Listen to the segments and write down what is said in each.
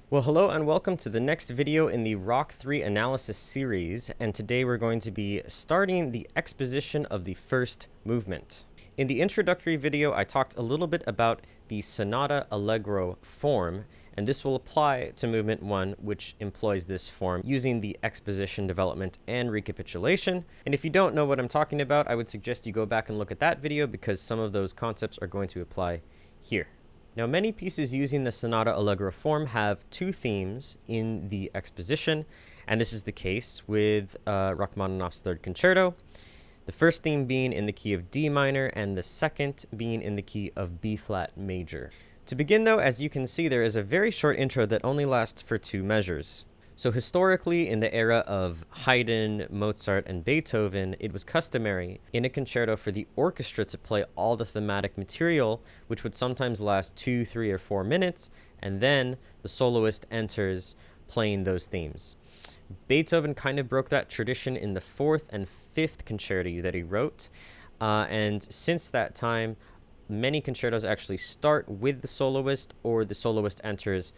Well, hello and welcome to the next video in the Rock 3 analysis series, and today we're going to be starting the exposition of the first movement. In the introductory video, I talked a little bit about the sonata allegro form, and this will apply to movement 1, which employs this form using the exposition, development, and recapitulation. And if you don't know what I'm talking about, I would suggest you go back and look at that video because some of those concepts are going to apply here. Now, many pieces using the sonata allegro form have two themes in the exposition, and this is the case with Rachmaninoff's third concerto, the first theme being in the key of D minor and the second being in the key of B flat major. To begin though, as you can see, there is a very short intro that only lasts for 2 measures. So historically, in the era of Haydn, Mozart, and Beethoven, it was customary in a concerto for the orchestra to play all the thematic material, which would sometimes last 2, 3, or 4 minutes, and then the soloist enters playing those themes. Beethoven kind of broke that tradition in the 4th and 5th concerti that he wrote, and since that time, many concertos actually start with the soloist, or the soloist enters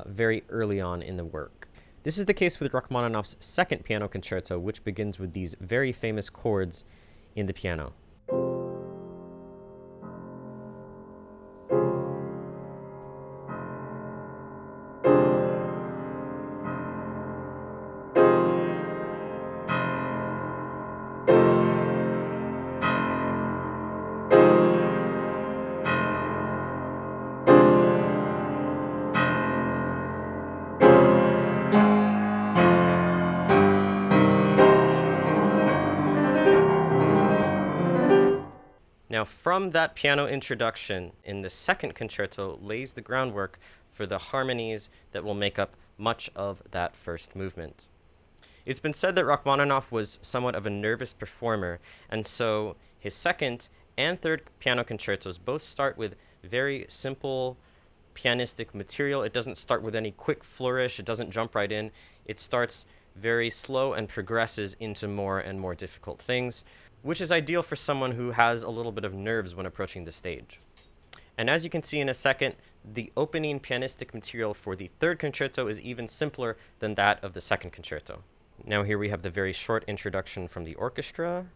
very early on in the work. This is the case with Rachmaninoff's second piano concerto, which begins with these very famous chords in the piano. Now, from that piano introduction in the second concerto lays the groundwork for the harmonies that will make up much of that first movement. It's been said that Rachmaninoff was somewhat of a nervous performer, and so his second and third piano concertos both start with very simple pianistic material. It doesn't start with any quick flourish, it doesn't jump right in. It starts very slow and progresses into more and more difficult things, which is ideal for someone who has a little bit of nerves when approaching the stage. And as you can see in a second, the opening pianistic material for the third concerto is even simpler than that of the second concerto. Now here we have the very short introduction from the orchestra.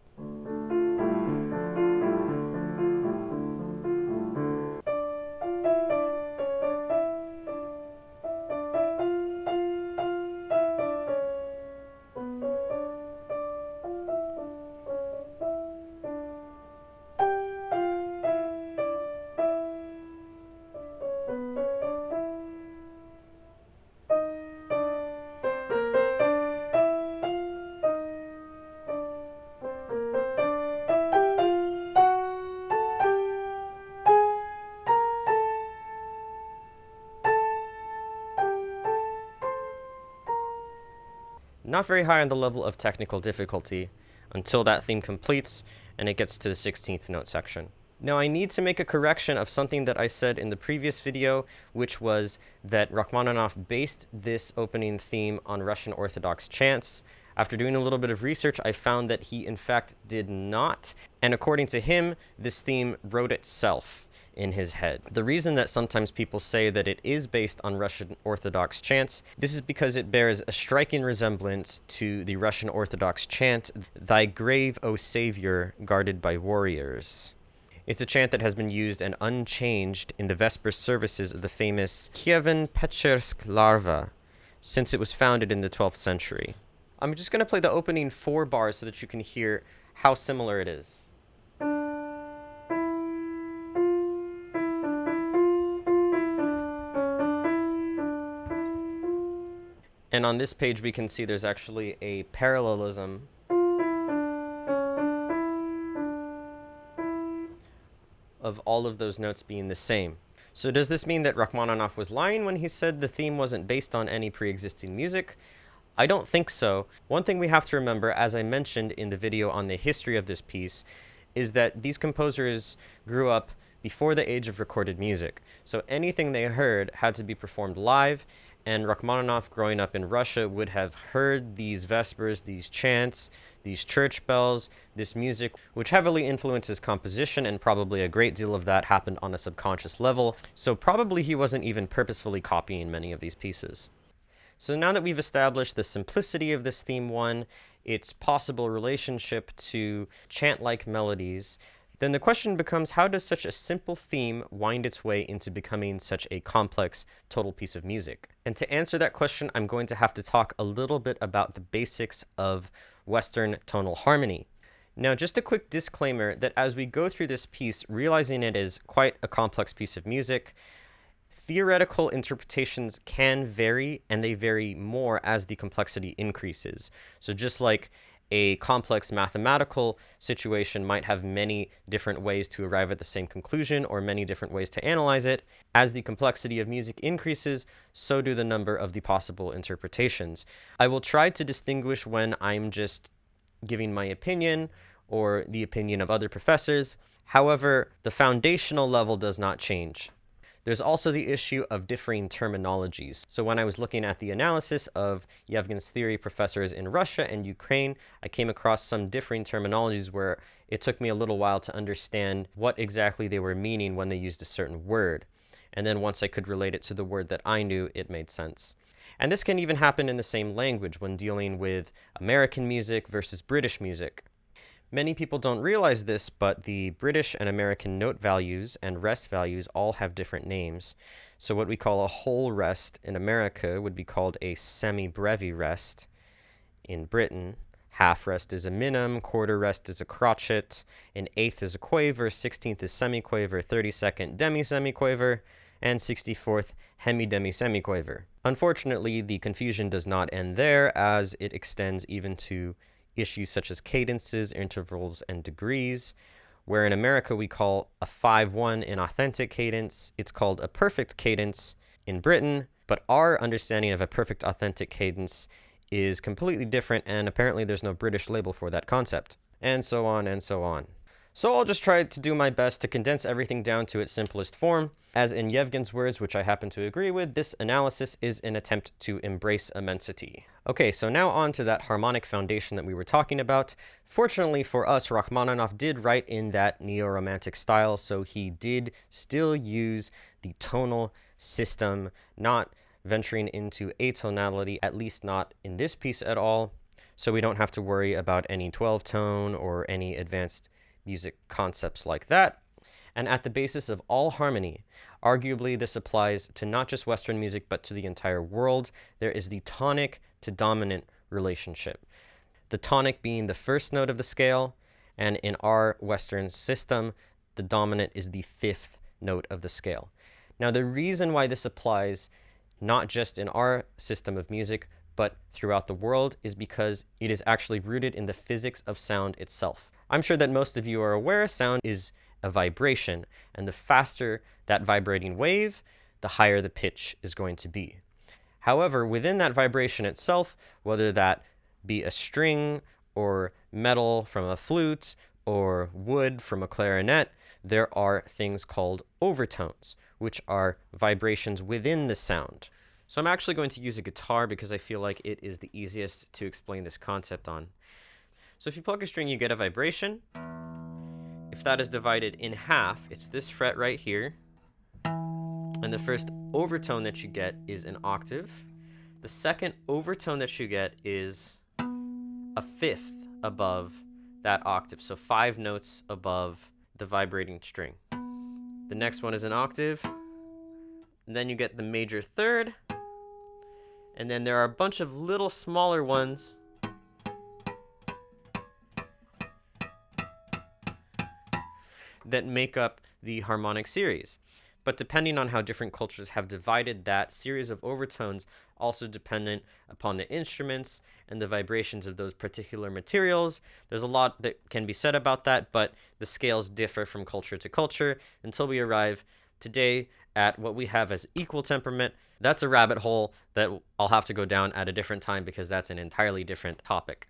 Not very high on the level of technical difficulty until that theme completes and it gets to the 16th note section. Now I need to make a correction of something that I said in the previous video, which was that Rachmaninoff based this opening theme on Russian Orthodox chants. After doing a little bit of research, I found that he in fact did not, and according to him, this theme wrote itself in his head. The reason that sometimes people say that it is based on Russian Orthodox chants, this is because it bears a striking resemblance to the Russian Orthodox chant, "Thy grave, O Savior, guarded by warriors." It's a chant that has been used and unchanged in the Vesper services of the famous Kievan-Pechersk Larva since it was founded in the 12th century. I'm just going to play the opening 4 bars so that you can hear how similar it is. And on this page, we can see there's actually a parallelism of all of those notes being the same. So does this mean that Rachmaninoff was lying when he said the theme wasn't based on any pre-existing music? I don't think so. One thing we have to remember, as I mentioned in the video on the history of this piece, is that these composers grew up before the age of recorded music. So anything they heard had to be performed live, And Rachmaninoff, growing up in Russia, would have heard these vespers, these chants, these church bells, this music, which heavily influences composition, and probably a great deal of that happened on a subconscious level. So probably he wasn't even purposefully copying many of these pieces. So now that we've established the simplicity of this theme one, its possible relationship to chant-like melodies, then the question becomes, how does such a simple theme wind its way into becoming such a complex total piece of music? And to answer that question, I'm going to have to talk a little bit about the basics of Western tonal harmony. Now, just a quick disclaimer that as we go through this piece, realizing it is quite a complex piece of music, theoretical interpretations can vary, and they vary more as the complexity increases. So just like a complex mathematical situation might have many different ways to arrive at the same conclusion or many different ways to analyze it, as the complexity of music increases, so do the number of the possible interpretations. I will try to distinguish when I'm just giving my opinion or the opinion of other professors. However, the foundational level does not change. There's also the issue of differing terminologies. So when I was looking at the analysis of Yevgen's theory professors in Russia and Ukraine, I came across some differing terminologies where it took me a little while to understand what exactly they were meaning when they used a certain word. And then once I could relate it to the word that I knew, it made sense. And this can even happen in the same language when dealing with American music versus British music. Many people don't realize this, but the British and American note values and rest values all have different names. So what we call a whole rest in America would be called a semi-brevi rest in Britain. Half rest is a minim, quarter rest is a crotchet, an eighth is a quaver, 16th is semiquaver, 32nd demi-semiquaver, and 64th hemi-demi-semiquaver. Unfortunately, the confusion does not end there, as it extends even to issues such as cadences, intervals, and degrees, where in America we call a 5/1 an authentic cadence. It's called a perfect cadence in Britain, but our understanding of a perfect authentic cadence is completely different, and apparently there's no British label for that concept, and so on and so on. So I'll just try to do my best to condense everything down to its simplest form. As in Yevgen's words, which I happen to agree with, this analysis is an attempt to embrace immensity. Okay, so now on to that harmonic foundation that we were talking about. Fortunately for us, Rachmaninoff did write in that neo-romantic style, so he did still use the tonal system, not venturing into atonality, at least not in this piece at all. So we don't have to worry about any 12-tone or any advanced music concepts like that. And at the basis of all harmony, arguably this applies to not just Western music, but to the entire world, there is the tonic to dominant relationship. The tonic being the first note of the scale, and in our Western system, the dominant is the fifth note of the scale. Now, the reason why this applies not just in our system of music, but throughout the world, is because it is actually rooted in the physics of sound itself. I'm sure that most of you are aware sound is a vibration, and the faster that vibrating wave, the higher the pitch is going to be. However, within that vibration itself, whether that be a string or metal from a flute or wood from a clarinet, there are things called overtones, which are vibrations within the sound. So I'm actually going to use a guitar because I feel like it is the easiest to explain this concept on. So if you pluck a string, you get a vibration. If that is divided in half, it's this fret right here. And the first overtone that you get is an octave. The second overtone that you get is a fifth above that octave. So 5 notes above the vibrating string. The next one is an octave. And then you get the major third. And then there are a bunch of little smaller ones that make up the harmonic series. But depending on how different cultures have divided that series of overtones, also dependent upon the instruments and the vibrations of those particular materials, there's a lot that can be said about that, but the scales differ from culture to culture until we arrive today at what we have as equal temperament. That's a rabbit hole that I'll have to go down at a different time because that's an entirely different topic.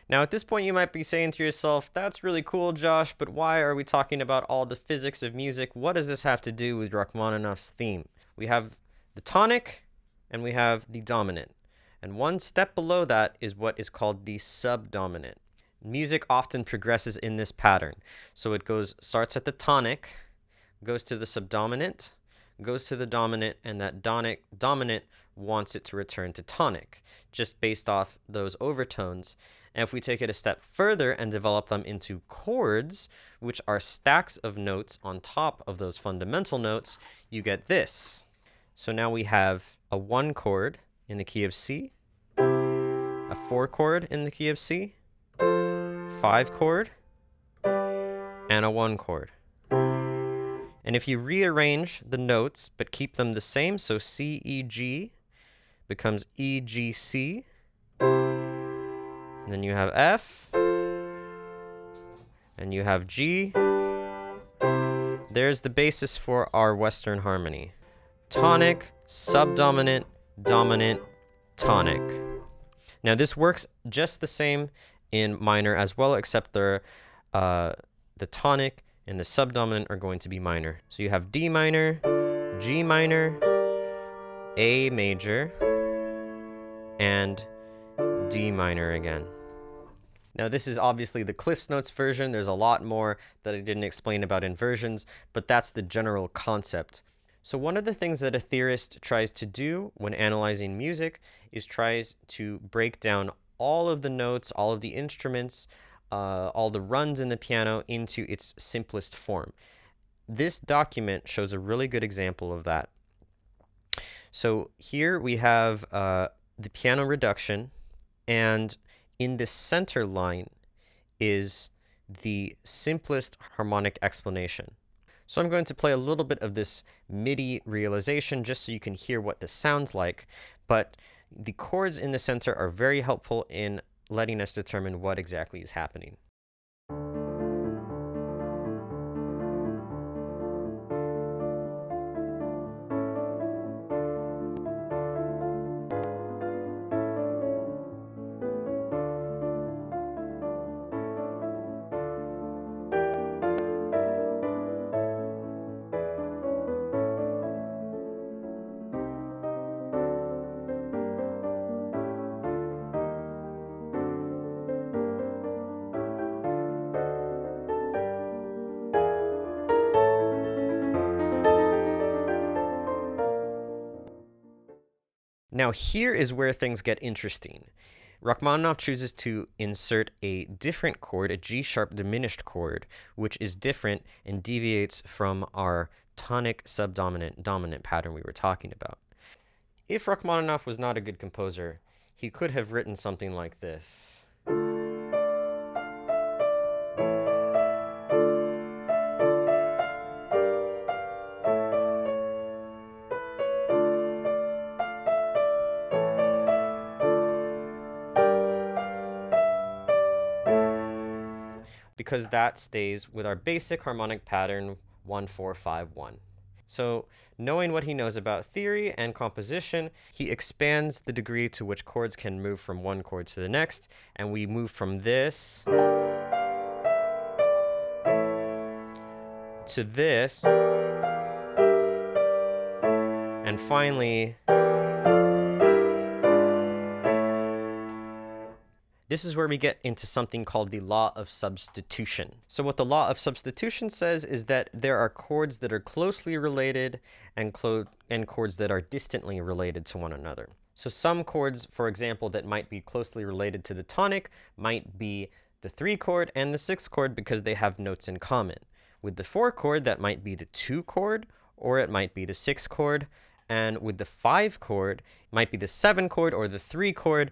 Now, at this point, you might be saying to yourself, that's really cool, Josh, but why are we talking about all the physics of music? What does this have to do with Rachmaninoff's theme? We have the tonic and we have the dominant. And one step below that is what is called the subdominant. Music often progresses in this pattern. So it starts at the tonic, goes to the subdominant, goes to the dominant, and that dominant wants it to return to tonic, just based off those overtones. And if we take it a step further and develop them into chords, which are stacks of notes on top of those fundamental notes, you get this. So now we have a 1 chord in the key of C, a 4 chord in the key of C, 5 chord, and a 1 chord. And if you rearrange the notes but keep them the same, so C, E, G becomes E, G, C, and then you have F, and you have G. There's the basis for our Western harmony. Tonic, subdominant, dominant, tonic. Now this works just the same in minor as well, except the tonic and the subdominant are going to be minor. So you have D minor, G minor, A major, and D minor again. Now this is obviously the Cliff's Notes version. There's a lot more that I didn't explain about inversions, but that's the general concept. So one of the things that a theorist tries to do when analyzing music is tries to break down all of the notes, all of the instruments, all the runs in the piano into its simplest form. This document shows a really good example of that. So here we have the piano reduction, and in the center line is the simplest harmonic explanation. So I'm going to play a little bit of this MIDI realization just so you can hear what this sounds like, but the chords in the center are very helpful in letting us determine what exactly is happening. Now here is where things get interesting. Rachmaninoff chooses to insert a different chord, a G-sharp diminished chord, which is different and deviates from our tonic subdominant dominant pattern we were talking about. If Rachmaninoff was not a good composer, he could have written something like this. Because that stays with our basic harmonic pattern 1-4-5-1. So knowing what he knows about theory and composition, he expands the degree to which chords can move from one chord to the next, and we move from this to this, and finally this is where we get into something called the law of substitution. So what the law of substitution says is that there are chords that are closely related and chords that are distantly related to one another. So some chords, for example, that might be closely related to the tonic might be the 3 chord and the 6 chord because they have notes in common. With the 4 chord, that might be the 2 chord, or it might be the 6 chord. And with the 5 chord, it might be the 7 chord or the 3 chord.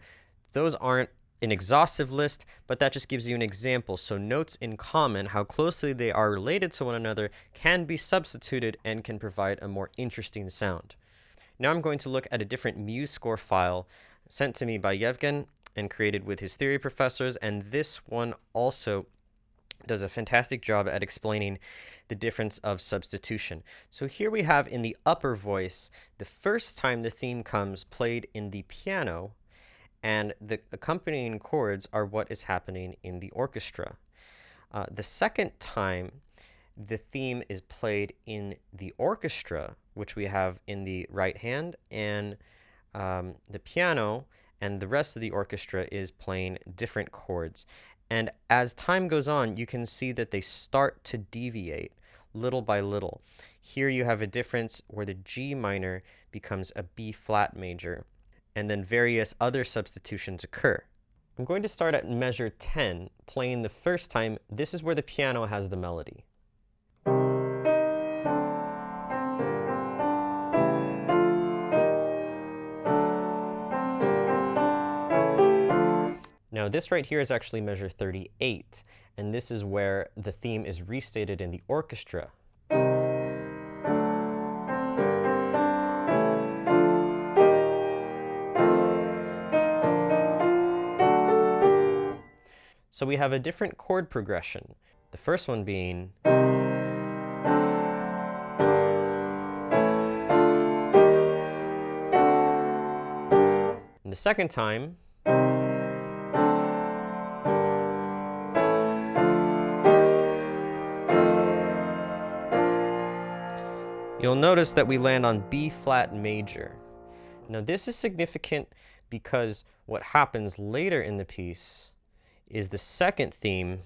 Those aren't an exhaustive list, but that just gives you an example. So notes in common, how closely they are related to one another, can be substituted and can provide a more interesting sound. Now I'm going to look at a different Muse score file sent to me by Yevgen and created with his theory professors, and this one also does a fantastic job at explaining the difference of substitution. So here we have in the upper voice, the first time the theme comes played in the piano, and the accompanying chords are what is happening in the orchestra. The second time the theme is played in the orchestra, which we have in the right hand, and the piano and the rest of the orchestra is playing different chords. And as time goes on, you can see that they start to deviate little by little. Here you have a difference where the G minor becomes a B flat major, and then various other substitutions occur. I'm going to start at measure 10, playing the first time. This is where the piano has the melody. Now this right here is actually measure 38, and this is where the theme is restated in the orchestra. So we have a different chord progression. The first one being and the second time you'll notice that we land on B flat major. Now this is significant because what happens later in the piece is the second theme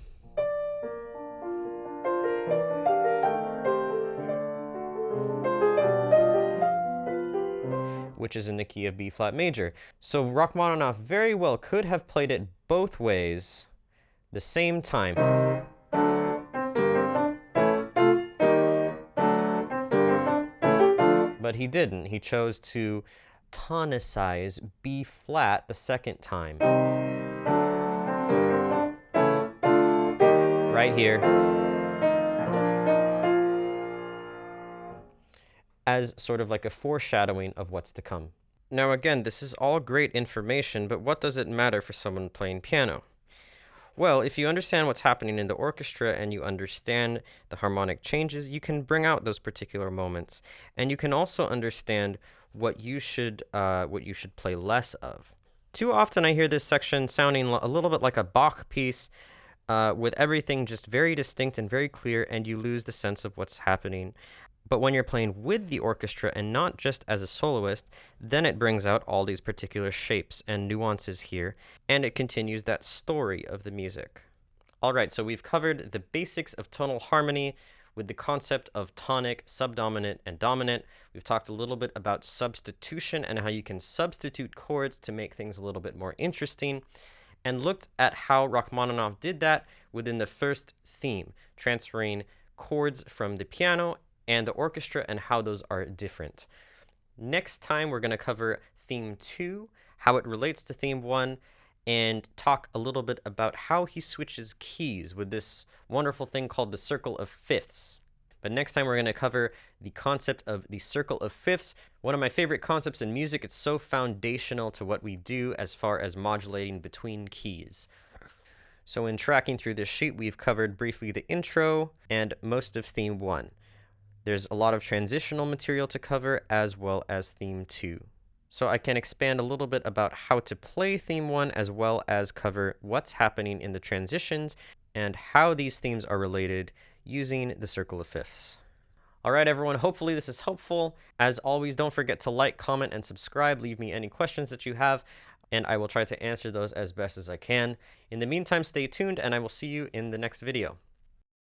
which is in the key of B flat major. So Rachmaninoff very well could have played it both ways the same time. But he didn't. He chose to tonicize B flat the second time. Right here. As sort of like a foreshadowing of what's to come. Now again, this is all great information, but what does it matter for someone playing piano? Well, if you understand what's happening in the orchestra and you understand the harmonic changes, you can bring out those particular moments. And you can also understand what you should play less of. Too often I hear this section sounding a little bit like a Bach piece, with everything just very distinct and very clear, and you lose the sense of what's happening. But when you're playing with the orchestra and not just as a soloist, then it brings out all these particular shapes and nuances here, and it continues that story of the music. All right, so we've covered the basics of tonal harmony with the concept of tonic, subdominant, and dominant. We've talked a little bit about substitution and how you can substitute chords to make things a little bit more interesting, and looked at how Rachmaninoff did that within the first theme, transferring chords from the piano and the orchestra and how those are different. Next time, we're going to cover theme 2, how it relates to theme 1, and talk a little bit about how he switches keys with this wonderful thing called the circle of fifths. But next time, we're going to cover the concept of the circle of fifths, one of my favorite concepts in music. It's so foundational to what we do as far as modulating between keys. So in tracking through this sheet, we've covered briefly the intro and most of theme 1. There's a lot of transitional material to cover, as well as theme 2. So I can expand a little bit about how to play theme 1, as well as cover what's happening in the transitions and how these themes are related using the circle of fifths. All right, everyone, hopefully this is helpful. As always, don't forget to like, comment, and subscribe. Leave me any questions that you have, and I will try to answer those as best as I can. In the meantime, stay tuned, and I will see you in the next video.